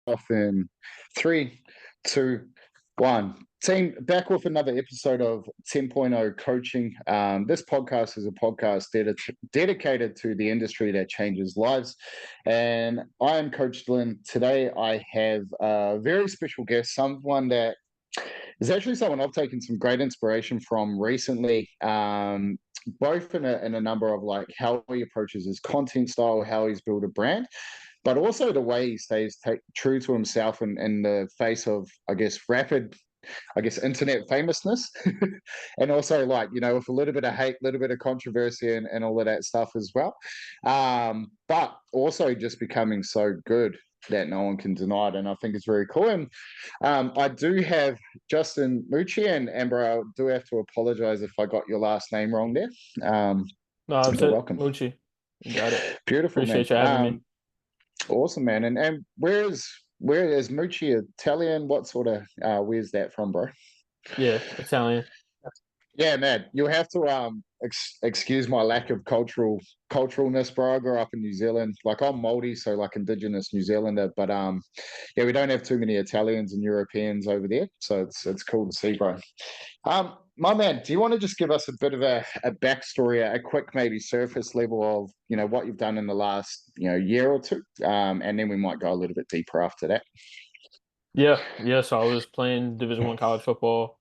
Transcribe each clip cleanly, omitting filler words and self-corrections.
off in three, two, one. Team, back with another episode of 10.0 Coaching. This podcast is a podcast dedicated to the industry that changes lives. And I am Coach Dylan. Today I have a very special guest, someone that is actually someone I've taken some great inspiration from recently. Both in a number of like how he approaches his content style, how he's built a brand, but also the way he stays true to himself in the face of, I guess, rapid, I guess, internet famousness. And also, like, with a little bit of hate, a little bit of controversy and all of that stuff as well. But also just becoming so good that no one can deny it. And I think it's very cool. And I do have Justin Mucci, and bro, I do have to apologize if I got your last name wrong there. No, that's You're it. welcome. Mucci. You got it. Beautiful, man. Appreciate you having me. Awesome, man. And where is Mucci Italian? What sort of where's that from, bro? Yeah, Italian. Yeah, man. You'll have to excuse my lack of culturalness, bro. I grew up in New Zealand. Like I'm Māori, so like Indigenous New Zealander. But yeah, we don't have too many Italians and Europeans over there, so it's cool to see, bro. My man, do you want to just give us a bit of a backstory, a quick maybe surface level of what you've done in the last year or two, and then we might go a little bit deeper after that. Yeah. So I was playing Division I college football,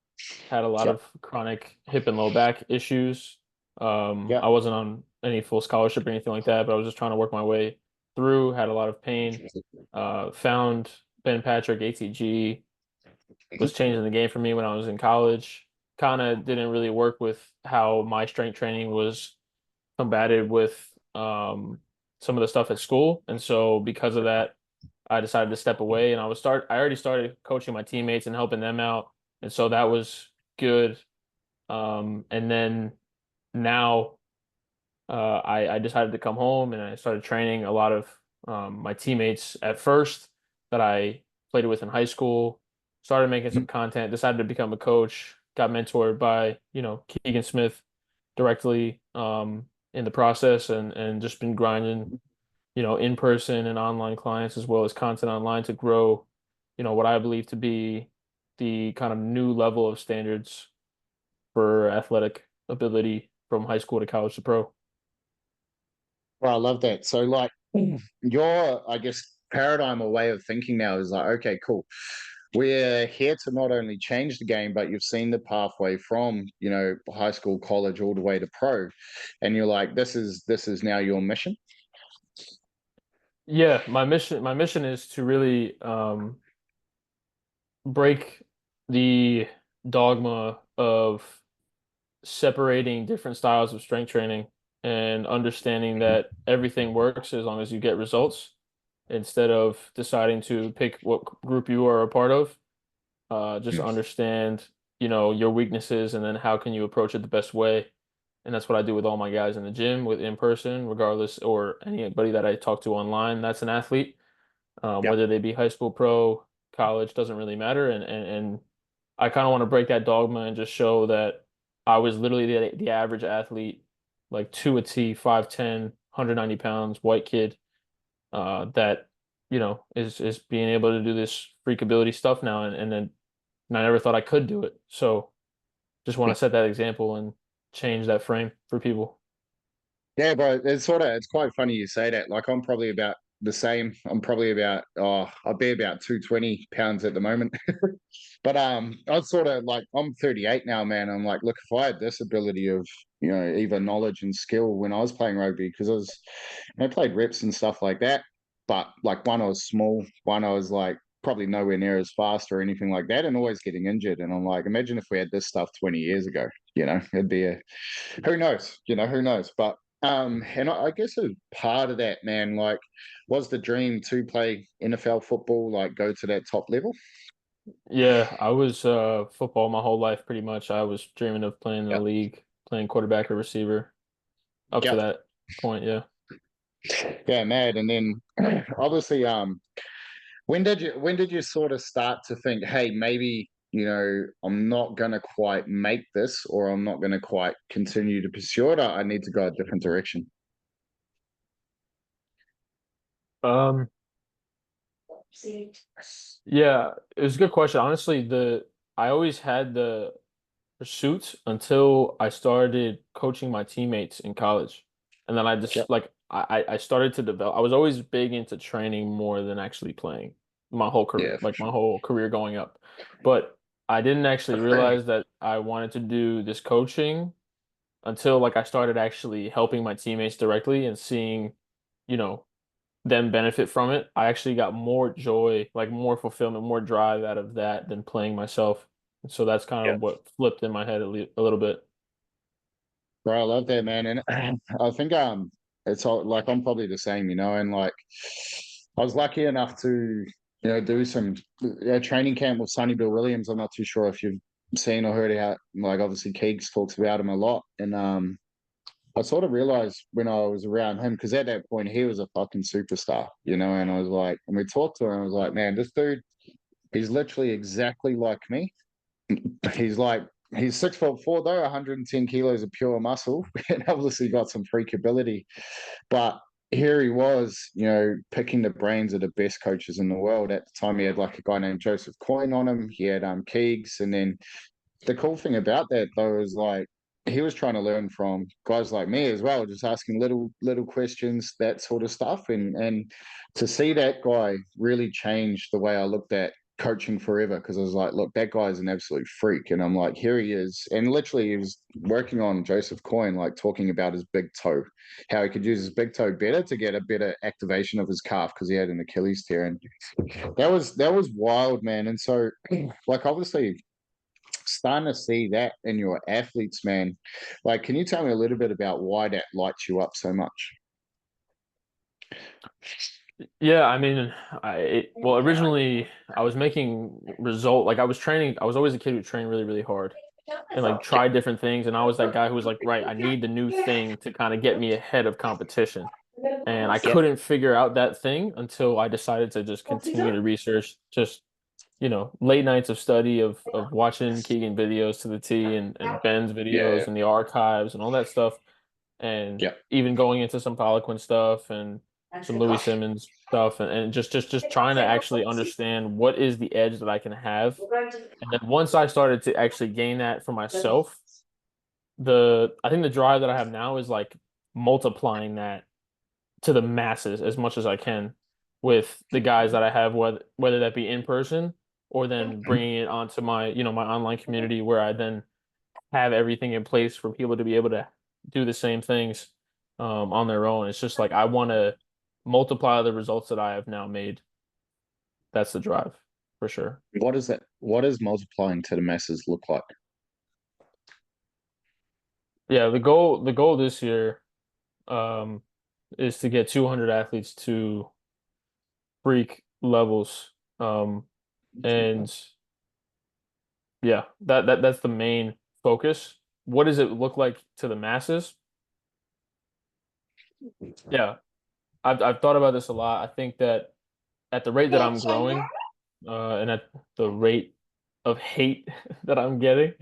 had a lot Yep. of chronic hip and low back issues. I Yep. wasn't on any full scholarship or anything like that, but I was just trying to work my way through, had a lot of pain. Found Ben Patrick, ATG, was changing the game for me when I was in college. Kind of didn't really work with how my strength training was combated with some of the stuff at school. And so because of that, I decided to step away and I already started coaching my teammates and helping them out. And so that was good. And then now I decided to come home and I started training a lot of my teammates at first that I played with in high school, started making some content, decided to become a coach, got mentored by, Keegan Smith directly in the process and just been grinding, in person and online clients as well as content online to grow, what I believe to be the kind of new level of standards for athletic ability from high school to college to pro. Well, I love that. So, like, your, I guess, paradigm or way of thinking now is like, okay, cool. We're here to not only change the game, but you've seen the pathway from, high school, college, all the way to pro, and you're like, this is now your mission. Yeah, my mission is to really break the dogma of separating different styles of strength training and understanding that everything works as long as you get results instead of deciding to pick what group you are a part of. Just understand, your weaknesses and then how can you approach it the best way. And that's what I do with all my guys in the gym, with in person, regardless, or anybody that I talk to online that's an athlete, Yep. whether they be high school, pro, college, doesn't really matter. And I kind of want to break that dogma and just show that I was literally the average athlete, like to a T, 5'10", 190 pounds, white kid, that, is being able to do this freak ability stuff now. And I never thought I could do it. So just want to set that example and change that frame for people. Yeah, but it's quite funny you say that. Like I'm probably about the same. I'm probably about I'll be about 220 pounds at the moment. But I was sort of like I'm 38 now, man. I'm like, look, if I had this ability of either knowledge and skill when I was playing rugby, because I played reps and stuff like that. But like one, I was small. One, I was like probably nowhere near as fast or anything like that, and always getting injured. And I'm like, imagine if we had this stuff 20 years ago. It'd be a who knows. Who knows. But and I guess a part of that, man, like, was the dream to play NFL football, like go to that top level. Yeah, I was football my whole life pretty much. I was dreaming of playing in the Yep. league, playing quarterback or receiver up to Yep. that point, yeah. Yeah, mad. And then obviously, when did you sort of start to think, hey, maybe, I'm not gonna quite make this or I'm not gonna quite continue to pursue it. I need to go a different direction. Um Yeah, it was a good question. Honestly, I always had the pursuit until I started coaching my teammates in college. And then I Yep. just like I started to develop. I was always big into training more than actually playing my whole career, Yeah, for like my sure. whole career going up. But I didn't actually realize that I wanted to do this coaching until like I started actually helping my teammates directly and seeing, you know, them benefit from it. I actually got more joy, like more fulfillment, more drive out of that than playing myself. And so that's kind Yeah. of what flipped in my head a little bit. Bro, I love that, man. And I think it's all like I'm probably the same, and like I was lucky enough to, do some training camp with Sonny Bill Williams. I'm not too sure if you've seen or heard how, like, obviously Keegs talks about him a lot. And I sort of realized when I was around him, because at that point he was a fucking superstar, and I was like, and we talked to him, I was like, man, this dude, he's literally exactly like me. He's like, he's 6'4" though, 110 kilos of pure muscle, and obviously got some freak ability. But here he was, picking the brains of the best coaches in the world. At the time, he had like a guy named Joseph Coyne on him. He had Keegs, and then the cool thing about that though is like he was trying to learn from guys like me as well, just asking little questions, that sort of stuff. And to see that guy really change the way I looked at coaching forever, because I was like, look, that guy's an absolute freak. And I'm like, here he is. And literally he was working on Joseph Coyne, like talking about his big toe, how he could use his big toe better to get a better activation of his calf because he had an Achilles tear. And that was wild, man. And so like obviously starting to see that in your athletes, man. Like, can you tell me a little bit about why that lights you up so much? Yeah, I mean, well, originally I was making like I was training, I was always a kid who trained really, really hard and like tried different things. And I was that guy who was like, right, I need the new thing to kind of get me ahead of competition. And I Yep. couldn't figure out that thing until I decided to just continue to research, just, late nights of study of watching Keegan videos to the T and Ben's Yeah. videos and the archives and all that stuff. And Yep. even going into some Poliquin stuff and some Louis Simmons stuff and just trying to actually understand what is the edge that I can have. And then once I started to actually gain that for myself, I think the drive that I have now is like multiplying that to the masses as much as I can with the guys that I have, whether that be in person or then bringing it onto my online community where I then have everything in place for people to be able to do the same things on their own. It's just like I want to multiply the results that I have now made. That's the drive for sure. What is that? What does multiplying to the masses look like? Yeah, the goal this year um, is to get 200 athletes to freak levels. And yeah, that's the main focus. What does it look like to the masses? Yeah, I've thought about this a lot. I think that at the rate that I'm growing, and at the rate of hate that I'm getting,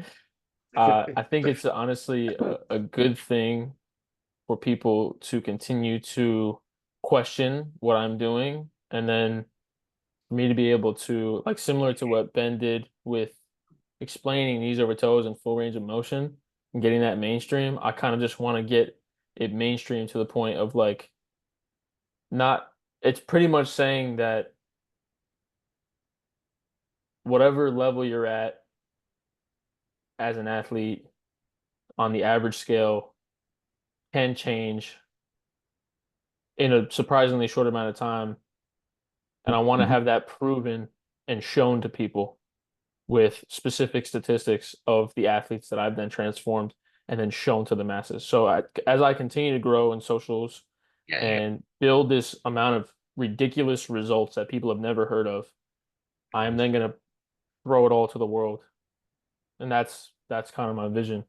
I think it's honestly a good thing for people to continue to question what I'm doing, and then for me to be able to, like, similar to what Ben did with explaining knees over toes and full range of motion and getting that mainstream. I kind of just want to get it mainstream to the point of like not. It's pretty much saying that whatever level you're at as an athlete on the average scale can change in a surprisingly short amount of time. And I want to Mhm. have that proven and shown to people with specific statistics of the athletes that I've then transformed and then shown to the masses. So as I continue to grow in socials Yeah, yeah. and build this amount of ridiculous results that people have never heard of, I am then going to throw it all to the world. And that's kind of my vision.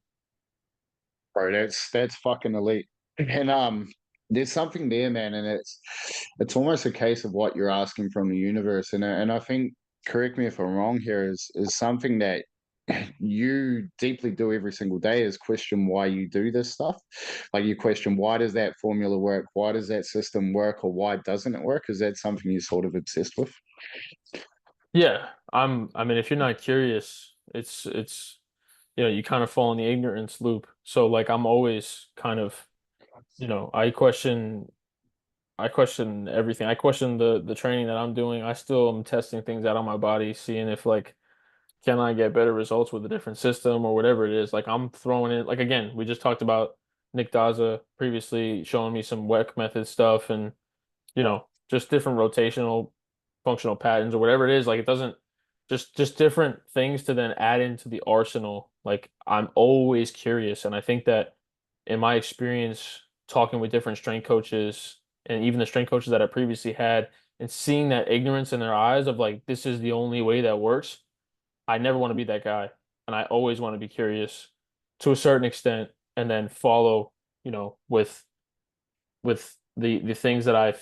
Bro, that's fucking elite. And there's something there, man, and it's almost a case of what you're asking from the universe. And I think, correct me if I'm wrong here, is something that you deeply do every single day is question why you do this stuff. Like you question, why does that formula work? Why does that system work? Or why doesn't it work? Is that something you're sort of obsessed with? Yeah. I mean, if you're not curious, it's you kind of fall in the ignorance loop. So like I'm always kind of, I question everything. I question the training that I'm doing. I still am testing things out on my body, seeing if like can I get better results with a different system or whatever it is. Like I'm throwing in like again, we just talked about Nick Daza previously showing me some WEC method stuff and just different rotational functional patterns or whatever it is. Like it doesn't just different things to then add into the arsenal. Like I'm always curious, and I think that in my experience talking with different strength coaches and even the strength coaches that I previously had and seeing that ignorance in their eyes of like this is the only way that works, I never want to be that guy. And I always want to be curious to a certain extent and then follow, with the things that I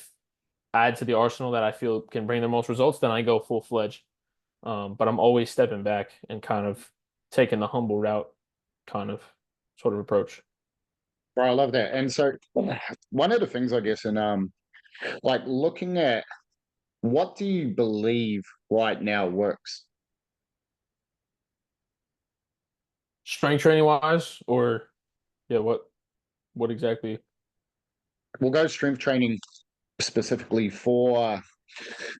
add to the arsenal that I feel can bring the most results, then I go full fledged. But I'm always stepping back and kind of taking the humble route kind of sort of approach. Bro, I love that. And so one of the things I guess, and like looking at what do you believe right now works? Strength training wise, or yeah, what exactly? We'll go strength training specifically for,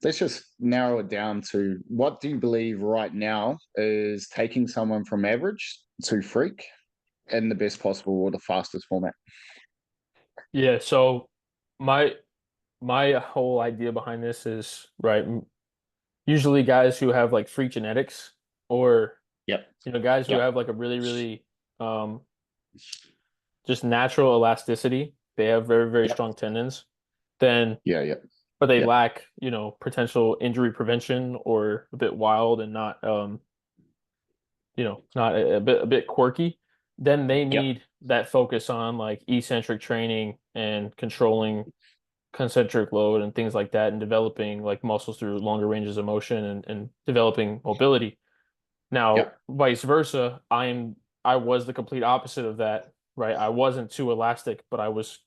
let's just narrow it down to what do you believe right now is taking someone from average to freak in the best possible or the fastest format? Yeah, so my my whole idea behind this is right. Usually guys who have like freak genetics or Yep. guys who Yep. have like a really, really um just natural elasticity. They have very, very Yep. strong tendons. Then Yeah. Yep. but they Yep. lack, potential injury prevention or a bit wild and not not a bit quirky, then they Yep. need that focus on like eccentric training and controlling concentric load and things like that and developing like muscles through longer ranges of motion and developing mobility. Now, Yep. vice versa, I was the complete opposite of that, right? I wasn't too elastic, but I was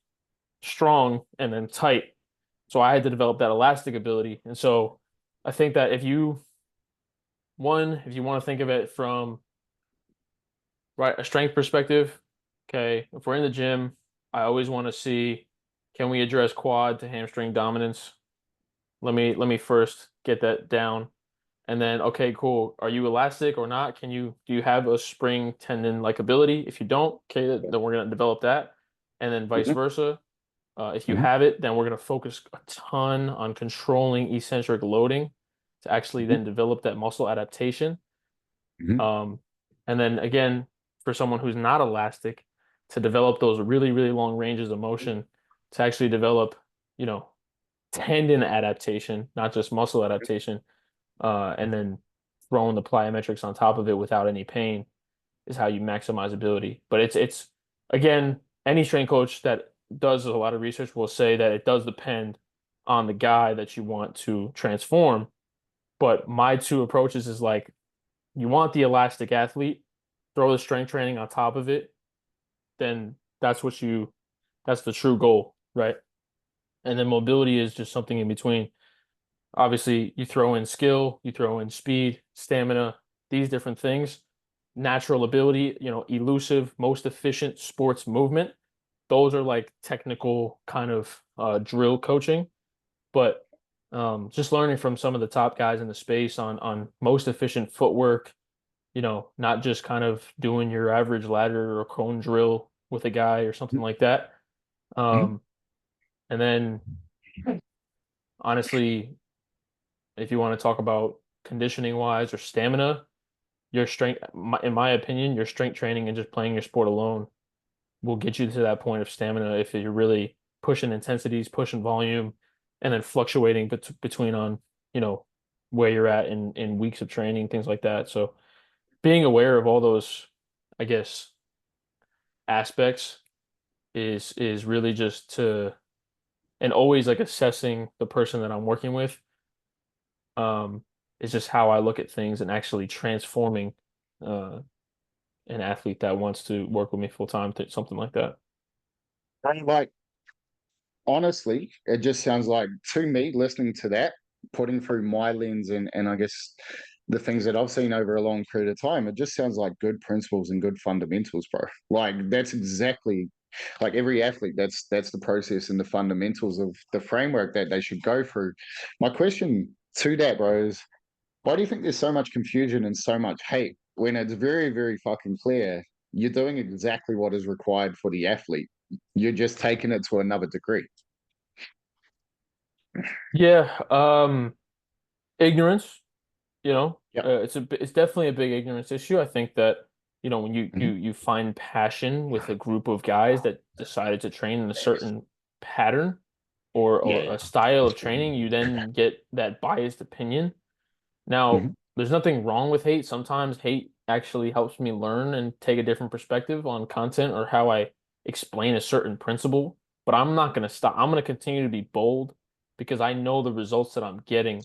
strong and then tight. So I had to develop that elastic ability. And so I think that if you want to think of it from right a strength perspective, okay, if we're in the gym, I always want to see can we address quad to hamstring dominance? Let me first get that down. And then, okay, cool. Are you elastic or not? Do you have a spring tendon like ability? If you don't, okay, then we're gonna develop that. And then vice Hmm. versa. If you Hmm. have it, then we're gonna focus a ton on controlling eccentric loading to actually Hmm. then develop that muscle adaptation. Hmm. Um, and then again, for someone who's not elastic, to develop those really, really long ranges of motion to actually develop, you know, tendon adaptation, not just muscle adaptation, and then throwing the plyometrics on top of it without any pain is how you maximize ability. But it's again, any strength coach that does a lot of research will say that it does depend on the guy that you want to transform. But my two approaches is like you want the elastic athlete, throw the strength training on top of it, then that's the true goal, right? And then mobility is just something in between. Obviously, you throw in skill, you throw in speed, stamina, these different things, natural ability, elusive, most efficient sports movement. Those are like technical kind of drill coaching, but just learning from some of the top guys in the space on most efficient footwork, not just kind of doing your average ladder or cone drill with a guy or something like that. Hmm. Um, and then honestly, if you want to talk about conditioning wise or stamina, your strength, in my opinion, your strength training and just playing your sport alone will get you to that point of stamina if you're really pushing intensities, pushing volume, and then fluctuating between on, you know, where you're at in weeks of training, things like that. So being aware of all those, I guess, aspects is really just to and always like assessing the person that I'm working with um is just how I look at things and actually transforming uh an athlete that wants to work with me full time to something like that. And like, honestly, it just sounds like to me listening to that. putting through my lens and I guess the things that I've seen over a long period of time, it just sounds like good principles and good fundamentals, bro. Like that's exactly like every athlete, that's the process and the fundamentals of the framework that they should go through. My question to that, bro, is why do you think there's so much confusion and so much hate when it's very, very fucking clear you're doing exactly what is required for the athlete? You're just taking it to another degree. Yeah, ignorance, you know, Yep. it's definitely a big ignorance issue. I think that, when you you Hmm. you find passion with a group of guys that decided to train in a certain pattern or Yeah. a style of training, you then get that biased opinion. Now, Hmm. there's nothing wrong with hate. Sometimes hate actually helps me learn and take a different perspective on content or how I explain a certain principle. But I'm not going to stop. I'm going to continue to be bold because I know the results that I'm getting.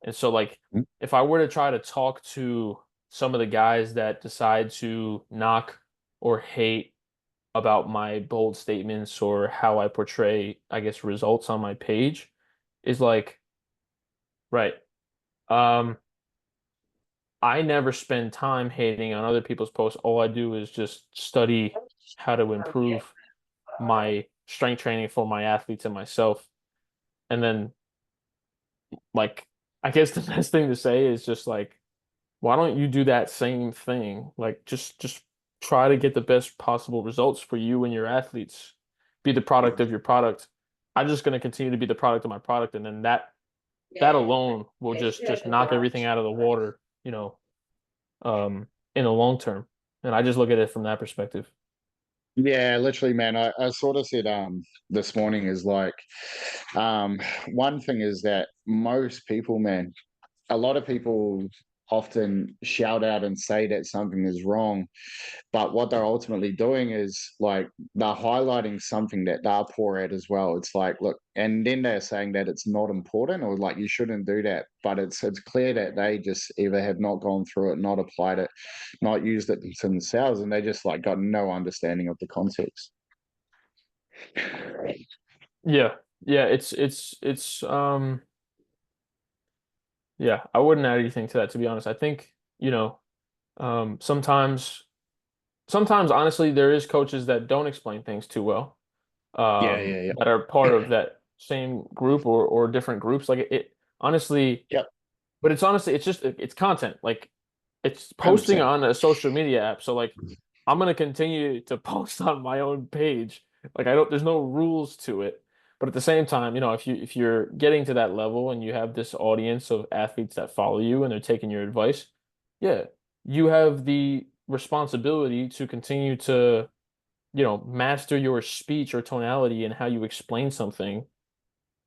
And so, like, if I were to try to talk to some of the guys that decide to knock or hate about my bold statements or how I portray, I guess, results on my page, is like, right. Um, I never spend time hating on other people's posts. All I do is just study how to improve my strength training for my athletes and myself. And then, like, I guess the best thing to say is just like, why don't you do that same thing? Like, just try to get the best possible results for you and your athletes. Be the product of your product. I'm just going to continue to be the product of my product, and then that alone will just knock everything out of the water, in the long term. And I just look at it from that perspective. Yeah, literally, man. I sort of said this morning is like um one thing is that most people, man, a lot of people often shout out and say that something is wrong, but what they're ultimately doing is like they're highlighting something that they're poor at as well. It's like, look, and then they're saying that it's not important or like you shouldn't do that, but it's clear that they just either have not gone through it, not applied it, not used it themselves, and they just like got no understanding of the context. Yeah. Yeah, yeah, I wouldn't add anything to that, to be honest. I think, sometimes honestly there is coaches that don't explain things too well, Yeah, yeah, yeah. that are part of that same group or different groups. Like it honestly, Yep, but it's honestly it's just it's content. Like it's posting 100%. on a social media app. So like I'm gonna continue to post on my own page. Like I don't there's no rules to it. But at the same time, if you're getting to that level and you have this audience of athletes that follow you and they're taking your advice, yeah, you have the responsibility to continue to, master your speech or tonality and how you explain something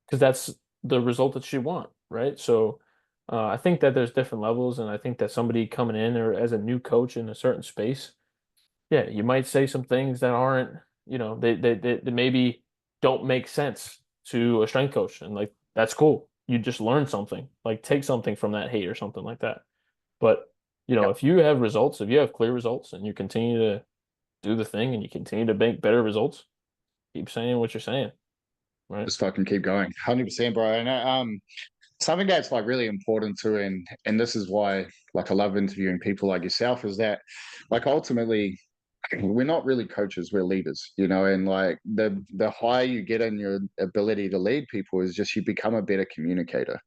because that's the result that you want, right? So I think that there's different levels, and I think that somebody coming in or as a new coach in a certain space, yeah, you might say some things that aren't, they maybe don't make sense to a strength coach, and like that's cool. You just learn something, like take something from that hate or something like that. But Yep. if you have results, if you have clear results, and you continue to do the thing, and you continue to make better results, keep saying what you're saying, right? Just fucking keep going. 100%, bro. And something that's like really important too, and this is why like I love interviewing people like yourself, is that like ultimately we're not really coaches, we're leaders, and like the higher you get in your ability to lead people is just you become a better communicator.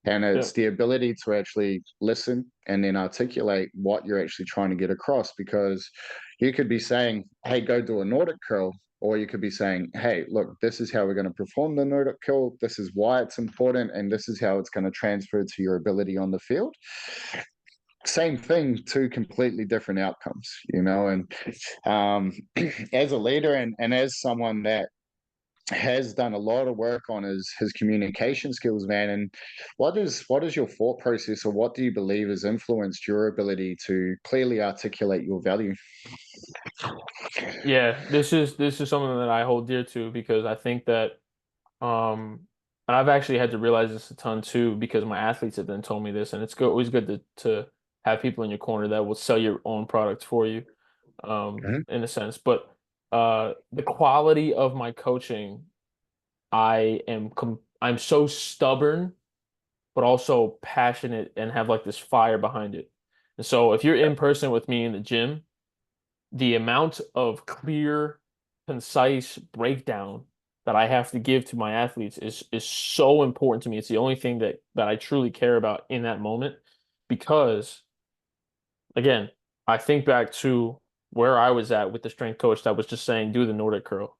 And Yeah. it's the ability to actually listen and then articulate what you're actually trying to get across. Because you could be saying, hey, go do a Nordic curl. Or you could be saying, hey, look, this is how we're going to perform the Nordic curl. This is why it's important. And this is how it's going to transfer to your ability on the field. Same thing, two completely different outcomes, And as a leader and as someone that has done a lot of work on his communication skills, man. And what is your thought process, or what do you believe has influenced your ability to clearly articulate your value? Yeah, this is something that I hold dear to because I think that and I've actually had to realize this a ton too because my athletes have then told me this, and it's always good to have people in your corner that will sell your own product for you, Mhm. in a sense. But the quality of my coaching, I'm so stubborn, but also passionate and have like this fire behind it. And so if you're in person with me in the gym, the amount of clear, concise breakdown that I have to give to my athletes is so important to me. It's the only thing that I truly care about in that moment because again, I think back to where I was at with the strength coach that was just saying do the Nordic curl,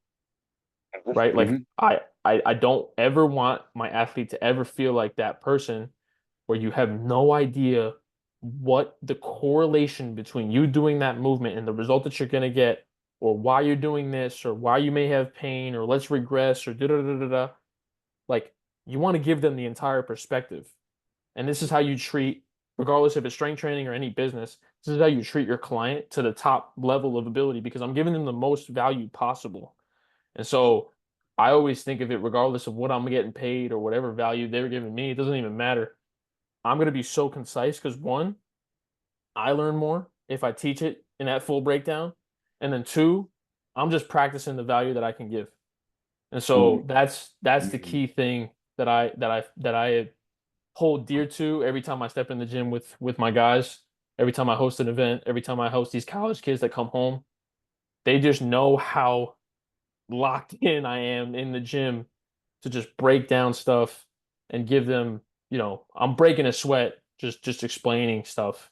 right? Like Mhm. I don't ever want my athlete to ever feel like that person where you have no idea what the correlation between you doing that movement and the result that you're going to get, or why you're doing this, or why you may have pain, or let's regress, or da da da da da. Like, you want to give them the entire perspective. And this is how you treat, regardless if it's strength training or any business, this is how you treat your client to the top level of ability because I'm giving them the most value possible. And so I always think of it regardless of what I'm getting paid or whatever value they're giving me, it doesn't even matter. I'm going to be so concise because one, I learn more if I teach it in that full breakdown. And then two, I'm just practicing the value that I can give. And so Mm. that's the Mm. key thing that I hold dear to every time I step in the gym with my guys, every time I host an event, every time I host these college kids that come home. They just know how locked in I am in the gym to just break down stuff and give them, I'm breaking a sweat just explaining stuff.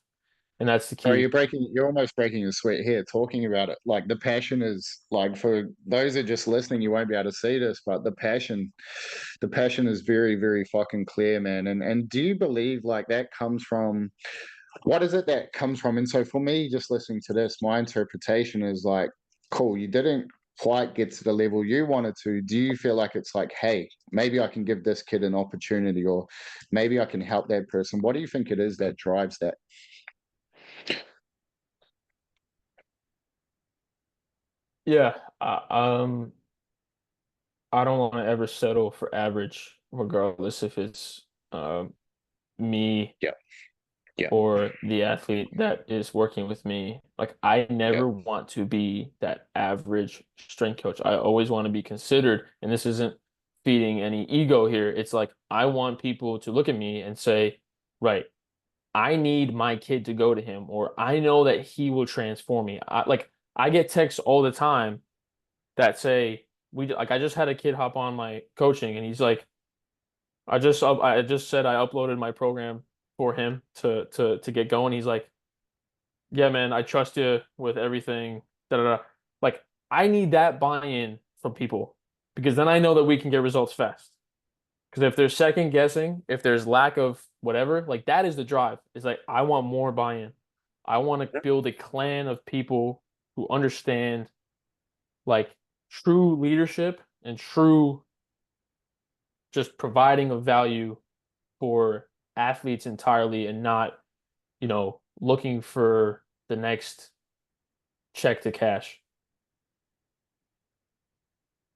And that's the Bro, key. you're almost breaking a sweat here talking about it. Like the passion is like for those that are just listening, you won't be able to see this, but the passion is very, very fucking clear, man. And do you believe like that comes from what is it that comes from? And so for me, just listening to this, my interpretation is like, cool, you didn't quite get to the level you wanted to. Do you feel like it's like, hey, maybe I can give this kid an opportunity or maybe I can help that person? What do you think it is that drives that? Yeah, I don't want to ever settle for average, regardless if it's me Yeah, yeah, or the athlete that is working with me. Like I yeah. never want to be that average strength coach. I always want to be considered, and this isn't feeding any ego here. It's like I want people to look at me and say, right, I need my kid to go to him, or I know that he will transform me. I get texts all the time that say I just had a kid hop on my coaching and he's like I just said I uploaded my program for him to get going. He's like, "Yeah, man, I trust you with everything." Da, da, da. Like I need that buy-in from people because then I know that we can get results fast. Because if there's second guessing, if there's lack of whatever, like that is the drive. It's like I want more buy-in. I want to build a clan of people who understand like true leadership and true just providing of value for athletes entirely and not, looking for the next check to cash.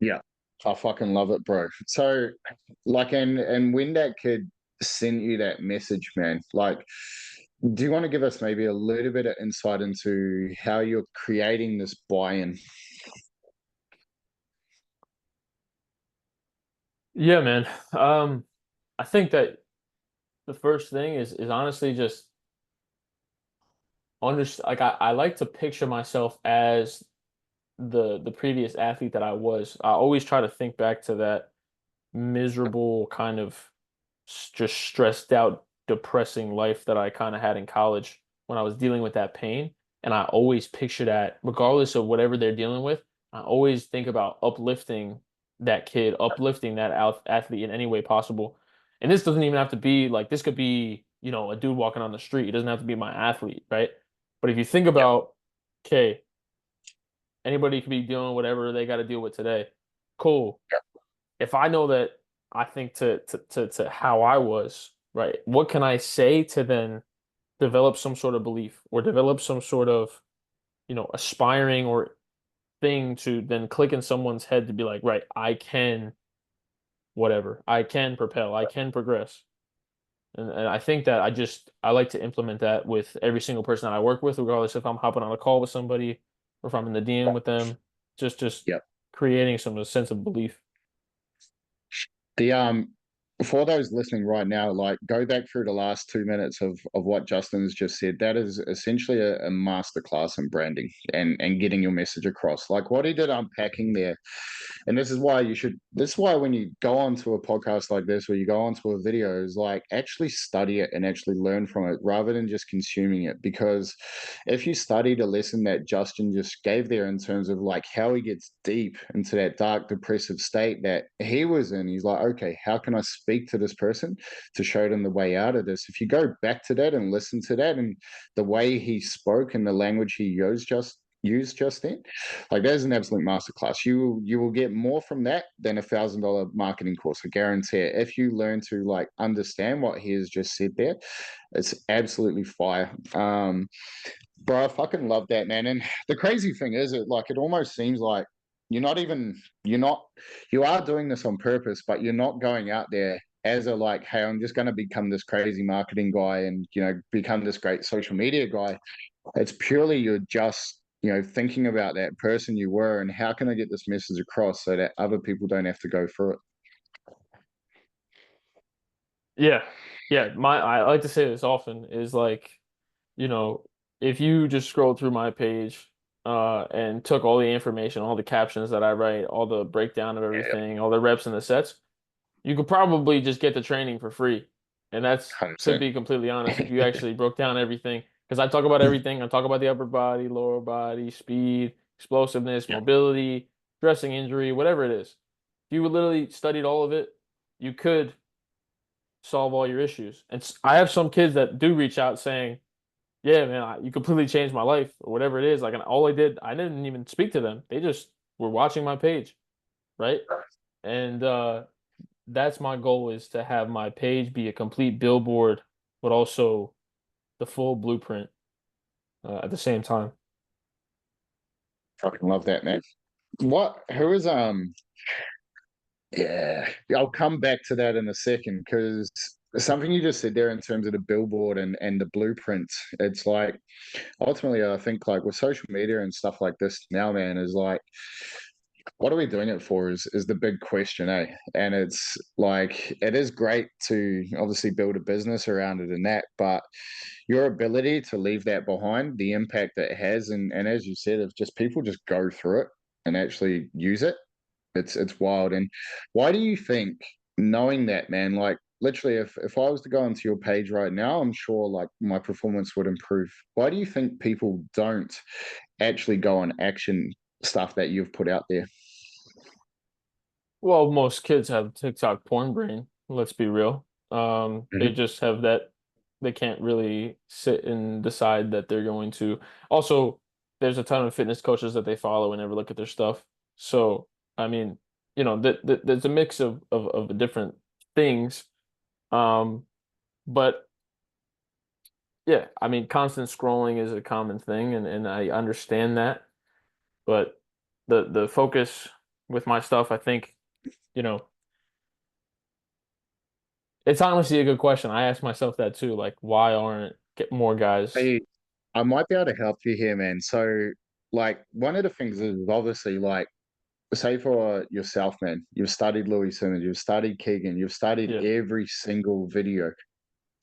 Yeah, I fucking love it, bro. So, like, and when that kid sent you that message, man, like, do you want to give us maybe a little bit of insight into how you're creating this buy-in? Yeah, man. I think that the first thing is honestly just understand like I like to picture myself as the previous athlete that I was. I always try to think back to that miserable kind of just stressed out, depressing life that I kind of had in college when I was dealing with that pain. And I always picture that, regardless of whatever they're dealing with, I always think about uplifting that kid, uplifting that athlete in any way possible. And this doesn't even have to be like, this could be, a dude walking on the street. It doesn't have to be my athlete, right? But if you think Yeah, about, okay, anybody could be dealing with whatever they got to deal with today. Cool. If I know that I think to how I was, right? What can I say to then develop some sort of belief or develop some sort of, aspiring or thing to then click in someone's head to be like, right, I can whatever. I can propel, I can progress. And I think that I like to implement that with every single person that I work with, regardless if I'm hopping on a call with somebody or if I'm in the DM with them, just yeah. creating some sense of belief. The for those listening right now, like go back through the last 2 minutes of what Justin's just said. That is essentially a masterclass in branding and getting your message across. Like what he did unpacking there. And this is why when you go onto a podcast like this, or you go onto a video, is like actually study it and actually learn from it rather than just consuming it. Because if you study the lesson that Justin just gave there in terms of like how he gets deep into that dark, depressive state that he was in, he's like, okay, how can I speak to this person to show them the way out of this? If you go back to that and listen to that and the way he spoke and the language he used just then, like there's an absolute masterclass. You will get more from that than $1,000 marketing course. I guarantee it. If you learn to like understand what he has just said there, it's absolutely fire. Bro, I fucking love that, man. And the crazy thing is, it almost seems like you're not you are doing this on purpose, but you're not going out there as a like, hey, I'm just going to become this crazy marketing guy and become this great social media guy. It's purely you're just thinking about that person you were and how can I get this message across so that other people don't have to go through it. Yeah. Yeah. I like to say this often is like, you know, if you just scroll through my page and took all the information, all the captions that I write, all the breakdown of Yeah, everything, all the reps and the sets, you could probably just get the training for free. And that's to 100%. be completely honest, if you actually broke down everything, because I talk about everything. I talk about the upper body, lower body, speed, explosiveness, Yeah, mobility, dressing injury, whatever it is. If you would literally studied all of it, you could solve all your issues. And I have some kids that do reach out saying, yeah, man, you completely changed my life or whatever it is. Like, and all I did, I didn't even speak to them. They just were watching my page, right? And that's my goal is to have my page be a complete billboard, but also the full blueprint at the same time. fucking love that, man. Who is Yeah, I'll come back to that in a second because something you just said there in terms of the billboard and the blueprints, it's like ultimately I think like with social media and stuff like this now, man, is like what are we doing it for is the big question, eh? And it's like it is great to obviously build a business around it and that, but your ability to leave that behind, the impact that it has, and as you said, if just people just go through it and actually use it, it's wild. And why do you think, knowing that, man, like literally if I was to go onto your page right now, I'm sure like my performance would improve. Why do you think people don't actually go and action stuff that you've put out there? Well, most kids have TikTok porn brain. Let's be real. They Mhm. just have that. They can't really sit and decide that they're going to. Also, there's a ton of fitness coaches that they follow and never look at their stuff. So, I mean, there's a mix of different things. Um, but yeah, I mean, constant scrolling is a common thing, and I understand that. But the focus with my stuff, I think, you know, it's honestly a good question. I ask myself that too. Like, why aren't get more guys? I I might be able to help you here, man. So like one of the things is obviously like say for yourself, man, you've studied Louis Simmons, you've studied Keegan, you've studied Yeah. every single video.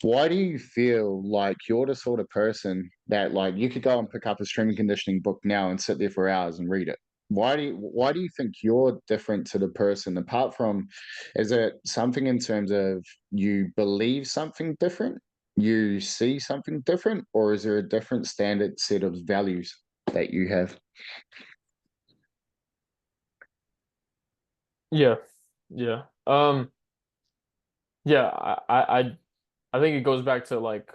Why do you feel like you're the sort of person that like you could go and pick up a strength and conditioning book now and sit there for hours and read it? Why do you think you're different to the person apart from is it something in terms of you believe something different, you see something different, or is there a different standard set of values that you have? Yeah. Yeah. Yeah, I think it goes back to like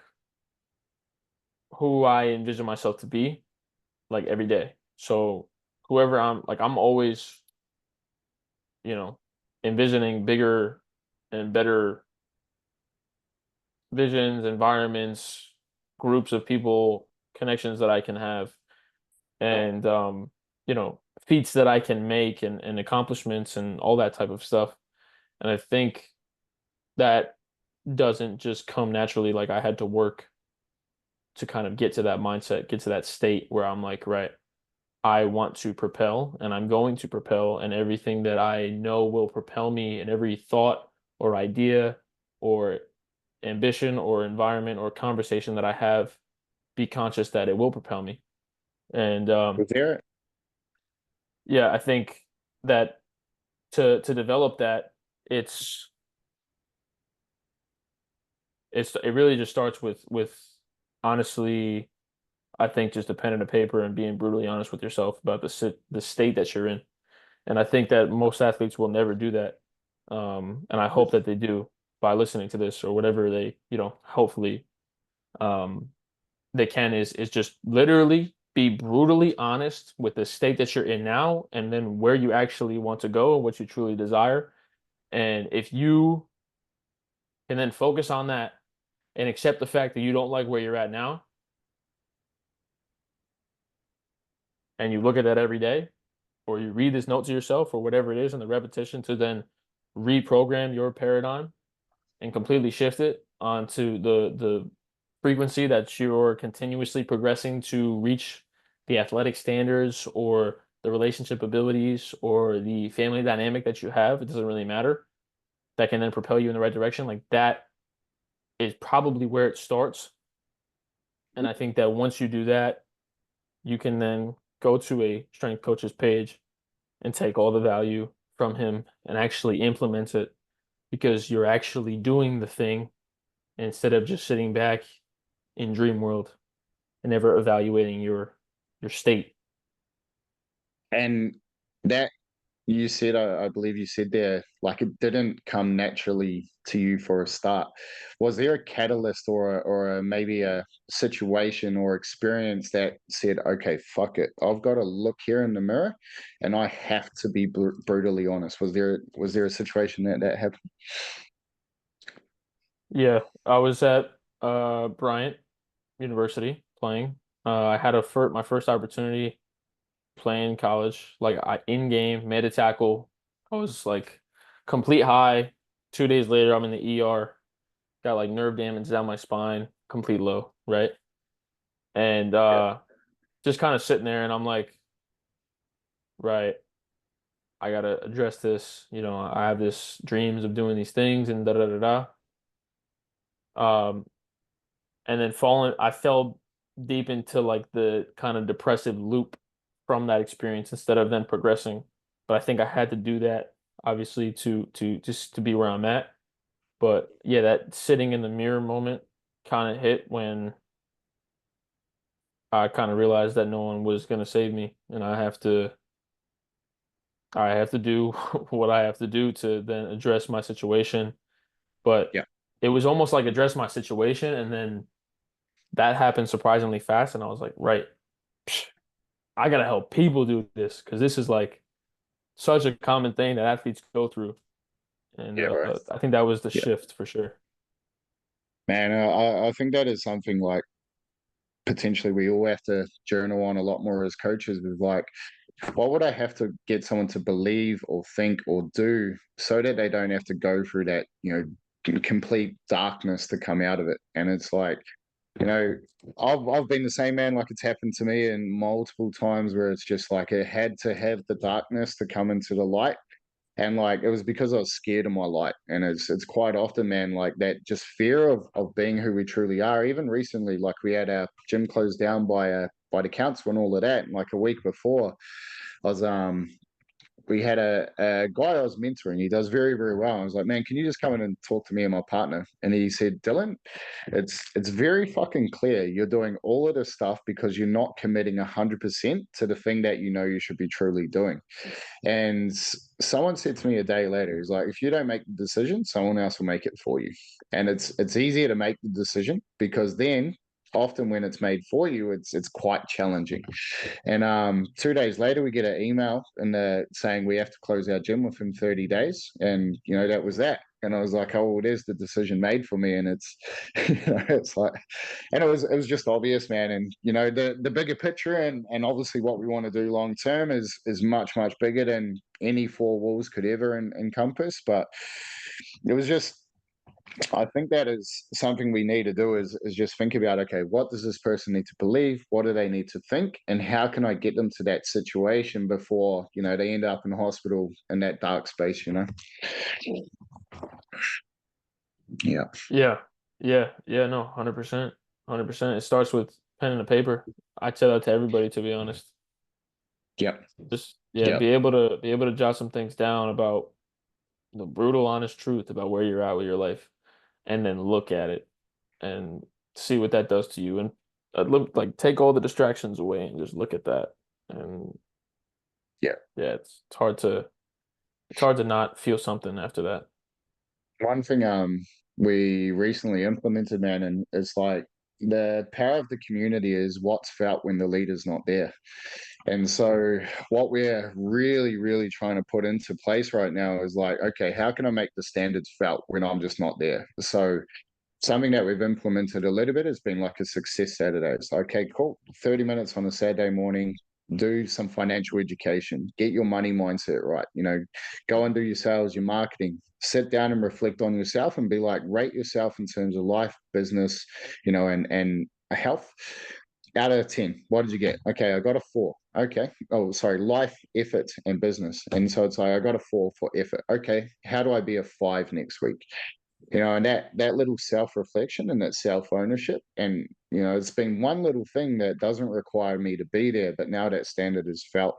who I envision myself to be like every day. So whoever I'm like I'm always, you know, envisioning bigger and better visions, environments, groups of people, connections that I can have and feats that I can make and accomplishments and all that type of stuff. And I think that doesn't just come naturally. Like I had to work to kind of get to that mindset, get to that state where I'm like, right, I want to propel and I'm going to propel and everything that I know will propel me and every thought or idea or ambition or environment or conversation that I have, be conscious that it will propel me. And Was there yeah, I think that to develop that, it's it really just starts with honestly, I think just a pen and a paper and being brutally honest with yourself about the state that you're in. And I think that most athletes will never do that. And I hope that they do by listening to this or whatever they, hopefully um, they can is just literally be brutally honest with the state that you're in now and then where you actually want to go and what you truly desire. And if you can then focus on that and accept the fact that you don't like where you're at now, and you look at that every day, or you read this note to yourself or whatever it is, and the repetition to then reprogram your paradigm and completely shift it onto the frequency that you're continuously progressing to reach the athletic standards or the relationship abilities or the family dynamic that you have, it doesn't really matter, that can then propel you in the right direction. Like that is probably where it starts. And I think that once you do that, you can then go to a strength coach's page and take all the value from him and actually implement it because you're actually doing the thing instead of just sitting back in dream world and never evaluating your state. and that you said, I believe you said there, like it didn't come naturally to you for a start. Was there a catalyst maybe a situation or experience that said, okay, fuck it, I've got to look here in the mirror, and I have to be brutally honest? Was there a situation that happened? Yeah, I was at Bryant University playing. I had my first opportunity playing college, like I in game made a tackle. I was like complete high. 2 days later, I'm in the ER. Got like nerve damage down my spine, complete low, right? And Yeah. just kind of sitting there, and I'm like, right, I gotta address this. I have this dreams of doing these things and da da da da. And then I fell deep into like the kind of depressive loop from that experience instead of then progressing. But I think I had to do that obviously to just to be where I'm at. But yeah, that sitting in the mirror moment kind of hit when I kind of realized that no one was going to save me and I have to do what I have to do to then address my situation. But Yeah. it was almost like address my situation and then that happened surprisingly fast and I was like, right, I gotta help people do this because this is like such a common thing that athletes go through. And Yeah, bro. I think that was the Yeah, shift for sure. man. I think that is something like potentially we all have to journal on a lot more as coaches. With like, what would I have to get someone to believe or think or do so that they don't have to go through that, complete darkness to come out of it? And it's like, you know, I've been the same, man. Like it's happened to me in multiple times where it's just like it had to have the darkness to come into the light. And like it was because I was scared of my light. And it's quite often, man, like that just fear of being who we truly are. Even recently, like we had our gym closed down by the council and all of that. And like a week before, I was we had a guy I was mentoring. He does very, very well. I was like, man, can you just come in and talk to me and my partner? And he said, Dylan, it's very fucking clear. You're doing all of this stuff because you're not committing 100% to the thing that you know you should be truly doing. And someone said to me a day later, he's like, if you don't make the decision, someone else will make it for you. And it's easier to make the decision because then often when it's made for you, it's quite challenging. And 2 days later, we get an email and saying we have to close our gym within 30 days. And, that was that. And I was like, oh, well, there's the decision made for me. And it's, it's like, and it was just obvious, man. And, the bigger picture and obviously what we want to do long term is much, much bigger than any four walls could ever encompass. But it was just, I think that is something we need to do is just think about, okay, what does this person need to believe? What do they need to think? And how can I get them to that situation before, they end up in hospital in that dark space? Yeah. Yeah. Yeah. No, 100%. 100%. It starts with pen and a paper. I tell that to everybody, to be honest. Yep. Just yeah, Yep. be able to jot some things down about the brutal, honest truth about where you're at with your life, and then look at it and see what that does to you, and look like take all the distractions away and just look at that. And Yeah. yeah, it's hard to not feel something after that. One thing we recently implemented, man, and it's like the power of the community is what's felt when the leader's not there. And so what we're really, really trying to put into place right now is like, okay, how can I make the standards felt when I'm just not there? So something that we've implemented a little bit has been like a success Saturday. It's like, okay, cool. 30 minutes on a Saturday morning, do some financial education, get your money mindset right. Go and do your sales, your marketing, sit down and reflect on yourself and be like, rate yourself in terms of life, business, and health. Out of 10, what did you get? Okay, I got a 4. Okay. Oh, sorry, life, effort, and business. And so it's like, I got a 4 for effort. Okay, how do I be a 5 next week? And that little self-reflection and that self-ownership, and it's been one little thing that doesn't require me to be there, but now that standard is felt.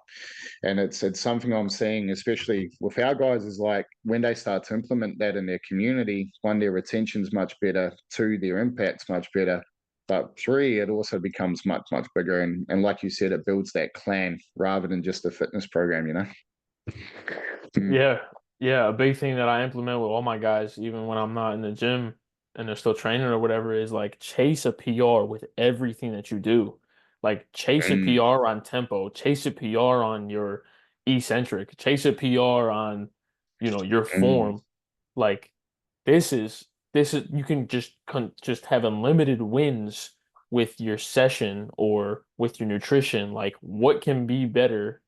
And it's something I'm seeing, especially with our guys, is like when they start to implement that in their community, one, their retention's much better, two, their impact's much better, but three, it also becomes much, much bigger. And like you said, it builds that clan rather than just a fitness program. Mm. Yeah, yeah. A big thing that I implement with all my guys, even when I'm not in the gym and they're still training or whatever, is like chase a PR with everything that you do. Like chase a Mm. PR on tempo, chase a PR on your eccentric, chase a PR on, your Mm. form. Like this is you can just have unlimited wins with your session or with your nutrition. Like what can be better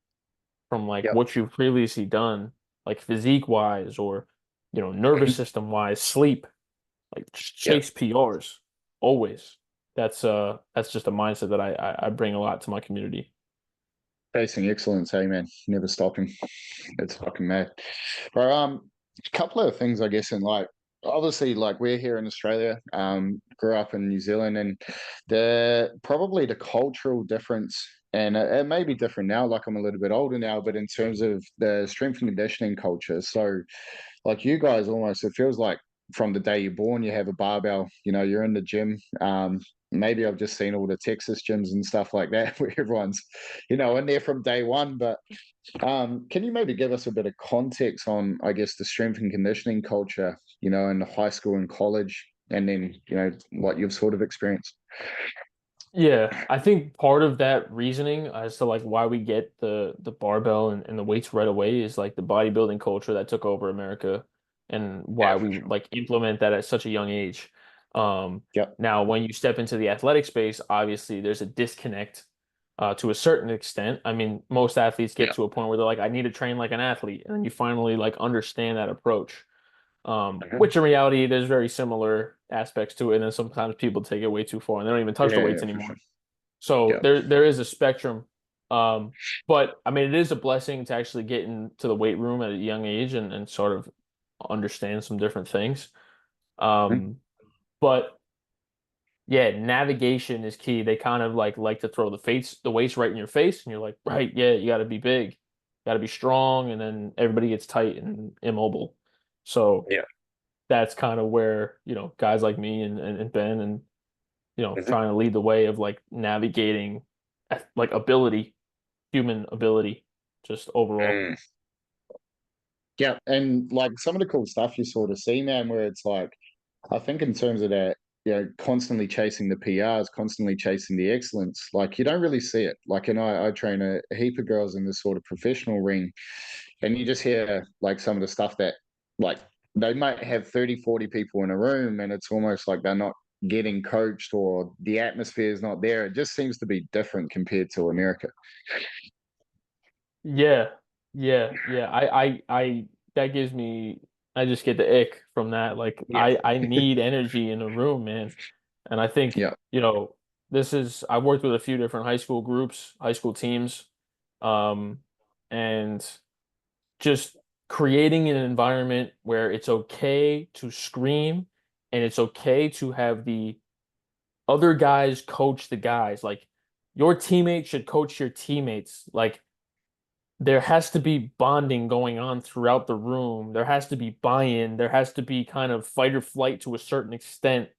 from like Yep. what you've previously done, like physique wise or nervous Mhm. system wise, sleep, like just Yep. chase PRs always. That's just a mindset that I bring a lot to my community. Chasing excellence, hey man, never stopping. It's fucking mad. But a couple of things I guess in like obviously like we're here in Australia, grew up in New Zealand, and probably the cultural difference, and it may be different now, like I'm a little bit older now, but in terms of the strength and conditioning culture. So like you guys almost, it feels like from the day you're born, you have a barbell, you're in the gym. Maybe I've just seen all the Texas gyms and stuff like that where everyone's, in there from day one. But can you maybe give us a bit of context on, I guess, the strength and conditioning culture, in the high school and college, and then, what you've sort of experienced? Yeah, I think part of that reasoning as to like why we get the barbell and the weights right away is like the bodybuilding culture that took over America and Yeah, why for we sure. like implement that at such a young age. Yep. Now when you step into the athletic space, obviously there's a disconnect to a certain extent. I mean, most athletes get Yeah. to a point where they're like, I need to train like an athlete, and then you finally like understand that approach. Mhm. Which in reality, there's very similar aspects to it, and then sometimes people take it way too far and they don't even touch the Yeah, weights for sure. anymore. So Yeah. there is a spectrum. Um, but I mean, it is a blessing to actually get into the weight room at a young age and sort of understand some different things. Mhm. Um, but yeah, navigation is key. They kind of like to throw the weights right in your face, and you're like, right, yeah, you got to be big, got to be strong, and then everybody gets tight and immobile. So Yeah. that's kind of where, guys like me and Ben and Mhm. trying to lead the way of like navigating like ability, human ability, just overall. Mm. Yeah, and like some of the cool stuff you sort of see, man, where it's like, I think in terms of that, constantly chasing the PRs, constantly chasing the excellence, like you don't really see it. Like, I train a heap of girls in this sort of professional ring, and you just hear like some of the stuff that, like, they might have 30, 40 people in a room, and it's almost like they're not getting coached or the atmosphere is not there. It just seems to be different compared to America. Yeah, yeah. That gives me, I just get the ick from that. Like Yeah. I need energy in a room, man. And I think, Yeah. I've worked with a few different high school groups, high school teams, um, and just creating an environment where it's okay to scream and it's okay to have the other guys coach the guys. Like your teammates should coach your teammates. Like there has to be bonding going on throughout the room. There has to be buy-in. There has to be kind of fight or flight to a certain extent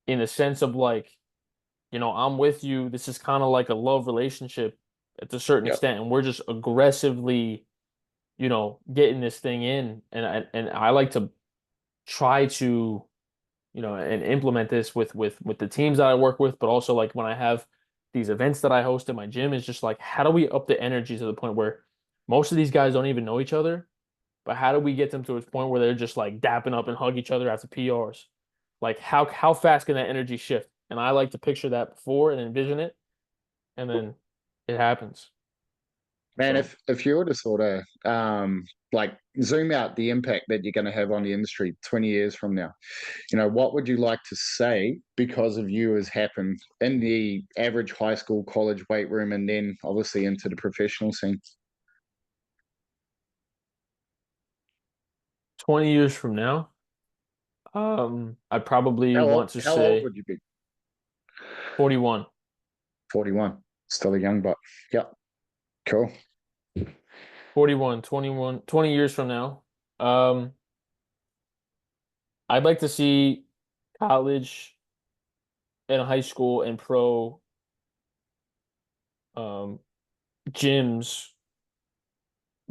in the sense of like, I'm with you. This is kind of like a love relationship at a certain Yep. extent, and we're just aggressively, getting this thing in. And I like to try to, and implement this with the teams that I work with, but also like when I have these events that I host in my gym, is just like how do we up the energy to the point where most of these guys don't even know each other, but how do we get them to a point where they're just like dapping up and hug each other after PRs? Like how fast can that energy shift? And I like to picture that before and envision it, and then it happens. Man, So if you were to sort of like zoom out the impact that you're going to have on the industry 20 years from now, what would you like to say because of you has happened in the average high school, college weight room, and then obviously into the professional scene? 20 years from now, I probably want to How old say would you be? 41. 41. Still a young buck. Yep. Cool. 41, 21, 20 years from now. Um, I'd like to see college and high school and pro um, gyms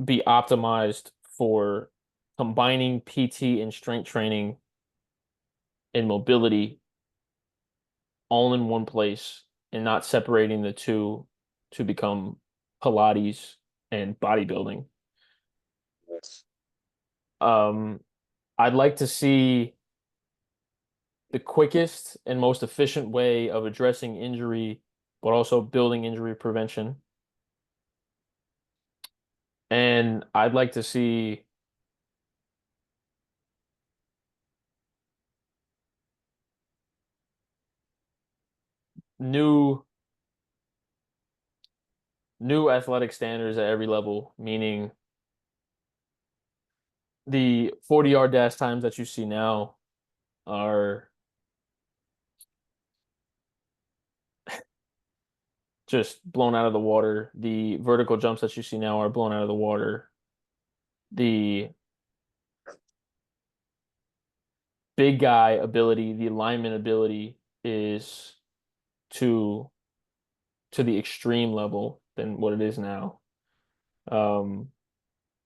be optimized for combining PT and strength training and mobility all in one place and not separating the two to become Pilates and bodybuilding. Yes. Um, I'd like to see the quickest and most efficient way of addressing injury, but also building injury prevention. And I'd like to see new new athletic standards at every level, meaning the 40-yard dash times that you see now are just blown out of the water. The vertical jumps that you see now are blown out of the water. The big guy ability, the alignment ability is to to the extreme level than what it is now. Um,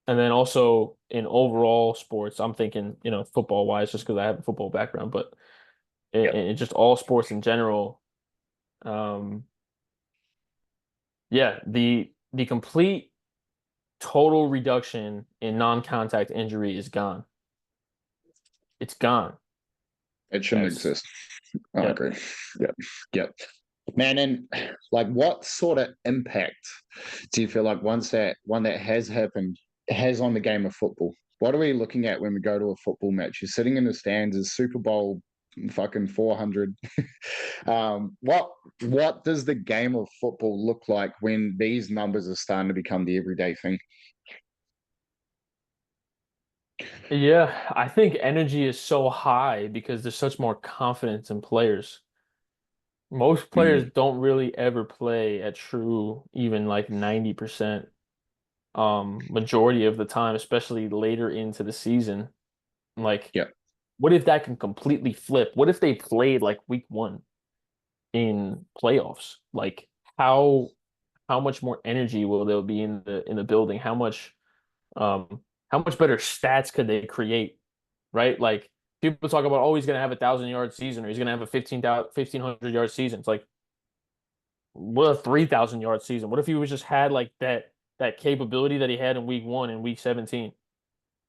and then also in overall sports, I'm thinking, football wise, just because I have a football background, but Yep. in just all sports in general, um, yeah, the complete total reduction in non-contact injury is gone. It's gone. It shouldn't That's exist. I yeah. agree. Yep. Yep. Man, and like what sort of impact do you feel like one that has happened has on the game of football? What are we looking at when we go to a football match? You're sitting in the stands as Super Bowl fucking 400. What does the game of football look like when these numbers are starting to become the everyday thing? Yeah, I think energy is so high because there's such more confidence in players. Most players Mm, don't really ever play at true, even like 90% majority of the time, especially later into the season. Like, yeah. what if that can completely flip? What if they played like week one in playoffs? Like how much more energy will there be in the building? How much better stats could they create? Right? Like people talk about, oh, he's gonna have 1,000 yard season or he's gonna have a 1,500 yard season. It's like what a 3,000 yard season. What if he was just had like that capability that he had in week one and week 17?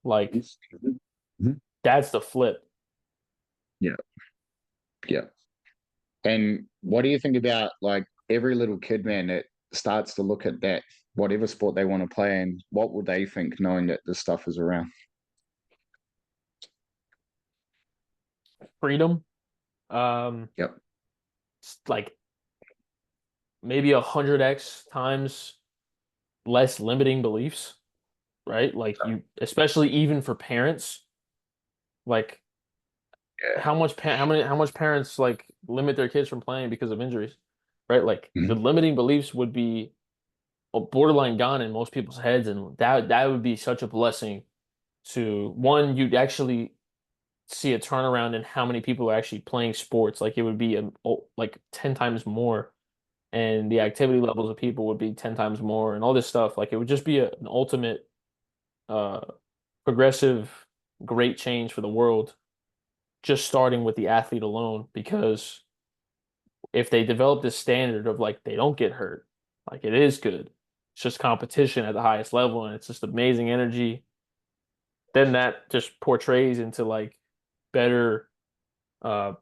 Like Mhm. that's the flip. Yeah. Yeah. And what do you think about like every little kid, man, that starts to look at that, whatever sport they want to play, and what would they think knowing that this stuff is around? Freedom. Um, Yep. it's like maybe 100x times less limiting beliefs. right? Like you, especially even for parents, like Yeah. how much parents like limit their kids from playing because of injuries, right? Like the Mhm. limiting beliefs would be borderline gone in most people's heads, and that would be such a blessing to one, you'd actually see a turnaround in how many people are actually playing sports. Like it would be like 10 times more, and the activity levels of people would be 10 times more, and all this stuff. Like it would just be an ultimate uh progressive great change for the world, just starting with the athlete alone, because if they develop this standard of like they don't get hurt, like it is good. It's just competition at the highest level and it's just amazing energy. Then that just portrays into like better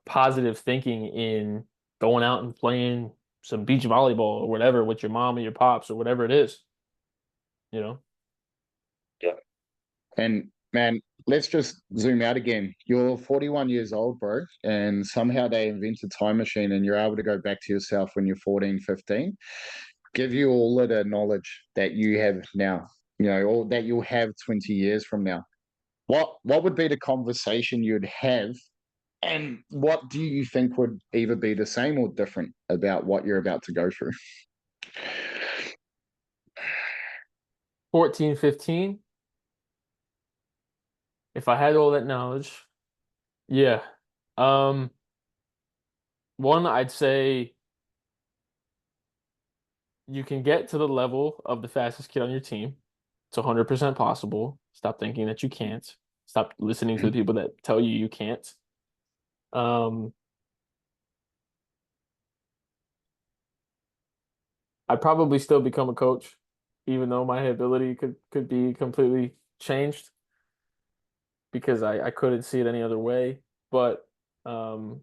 positive thinking in going out and playing some beach volleyball or whatever with your mom and your pops or whatever it is, you know? Yeah. And man, let's just zoom out again. You're 41 years old, bro, and somehow they invented time machine and you're able to go back to yourself when you're 14, 15. Give you all of the knowledge that you have now, or that you'll have 20 years from now. What would be the conversation you'd have, and what do you think would either be the same or different about what you're about to go through? 14, 15, if I had all that knowledge, yeah. Um, One, I'd say you can get to the level of the fastest kid on your team. It's 100% possible. Stop thinking that you can't. Stop listening to the people that tell you you can't. Um, I'd probably still become a coach, even though my ability could be completely changed because I couldn't see it any other way. But um,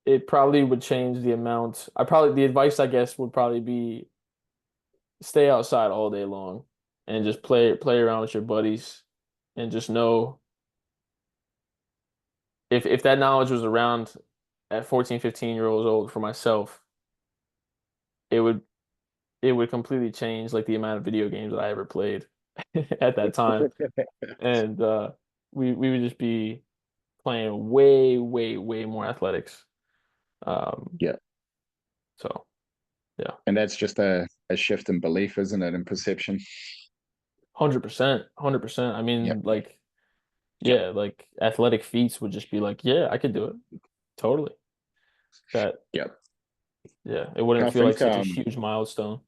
it probably would change the amount. The advice I guess would probably be stay outside all day long and just play around with your buddies and just know if that knowledge was around at 14, 15 years old for myself, it would it would completely change like the amount of video games that I ever played at that time. And we would just be playing way, way, way more athletics. Um, Yeah. so yeah, And that's just a shift in belief, isn't it, in perception? 100%, 100%. I Yep. mean, like, Yep. yeah, like athletic feats would just be like, yeah, I could do it. Totally. That, Yep. yeah, it wouldn't I feel like think such a huge milestone.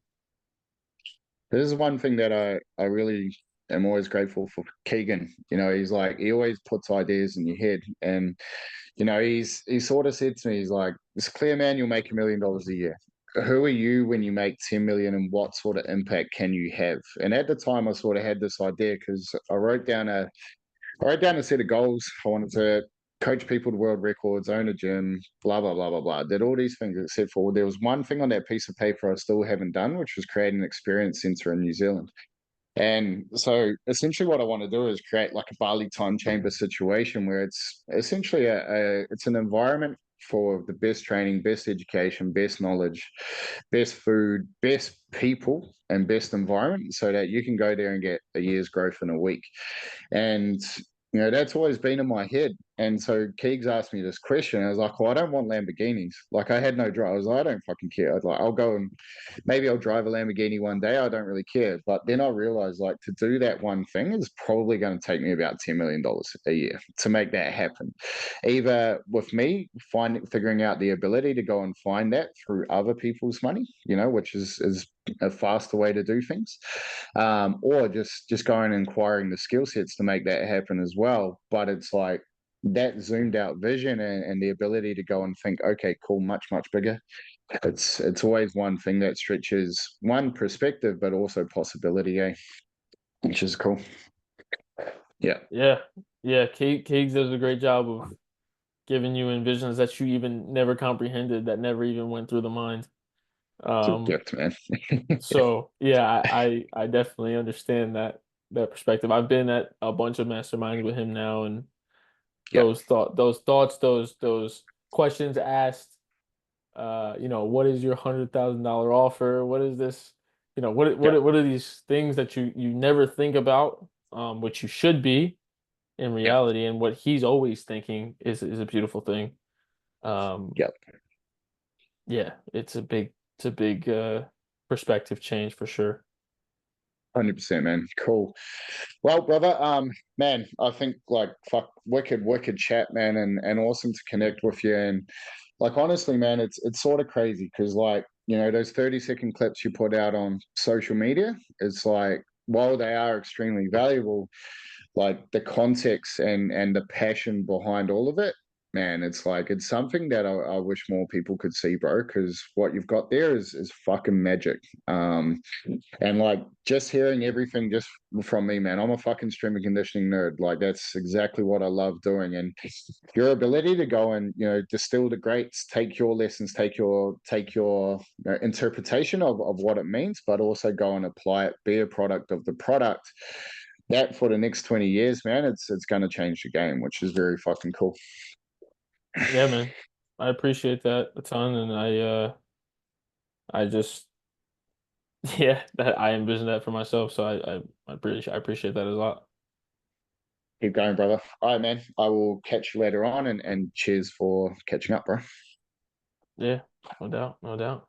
this is one thing that I really am always grateful for Keegan. He's like he always puts ideas in your head, and he sort of said to me, he's like, "It's clear, man. You'll make $1 million a year. Who are you when you make 10 million, and what sort of impact can you have?" And at the time, I sort of had this idea because I wrote down a set of goals. I wanted to coach people to world records, own a gym, blah, blah, blah, blah, blah. Did all these things except for there was one thing on that piece of paper I still haven't done, which was create an experience center in New Zealand. And so essentially what I want to do is create like a Bali time chamber situation where it's essentially it's an environment for the best training, best education, best knowledge, best food, best people, and best environment so that you can go there and get a year's growth in a week. And that's always been in my head. And so Keegs asked me this question. I was like, well, I don't want Lamborghinis. Like I had no drive. I was like, I don't fucking care. I was like, I'll go and maybe I'll drive a Lamborghini one day. I don't really care. But then I realized like to do that one thing is probably going to take me about $10 million a year to make that happen. Either with me figuring out the ability to go and find that through other people's money, which is a faster way to do things, or just going and acquiring the skill sets to make that happen as well. But it's like that zoomed out vision and the ability to go and think, okay, cool, much, much bigger. It's always one thing that stretches one perspective, but also possibility, which is cool. Yeah. Yeah. Yeah. Cakes does a great job of giving you envisions that you even never comprehended, that never even went through the mind. It's a Um, gift, man. so yeah, I definitely understand that perspective. I've been at a bunch of masterminds with him now, and Yeah. those thoughts, those questions asked, what is your $100,000 offer? What is this? Yeah. what are these things that you never think about, which you should be in Yeah. reality, and what he's always thinking is a beautiful thing. Um, Yeah. yeah, it's a big perspective change for sure. 100%, man. Cool. Well, brother, man, I think like fuck, wicked chat, man, and awesome to connect with you. And like honestly, man, it's sort of crazy because like those 30-second clips you put out on social media, it's like while they are extremely valuable, like the context and the passion behind all of it, man, it's like it's something that I wish more people could see, bro. Because what you've got there is fucking magic. And like just hearing everything just from me, man, I'm a fucking stream and conditioning nerd. Like that's exactly what I love doing. And your ability to go and distill the greats, take your lessons, take your interpretation of what it means, but also go and apply it, be a product of the product. That for the next 20 years, man, it's going to change the game, which is very fucking cool. Yeah, man. I appreciate that a ton, and I just yeah, that I envision that for myself. So I appreciate that a lot. Keep going, brother. All right, man. I will catch you later on, and cheers for catching up, bro. Yeah, no doubt, no doubt.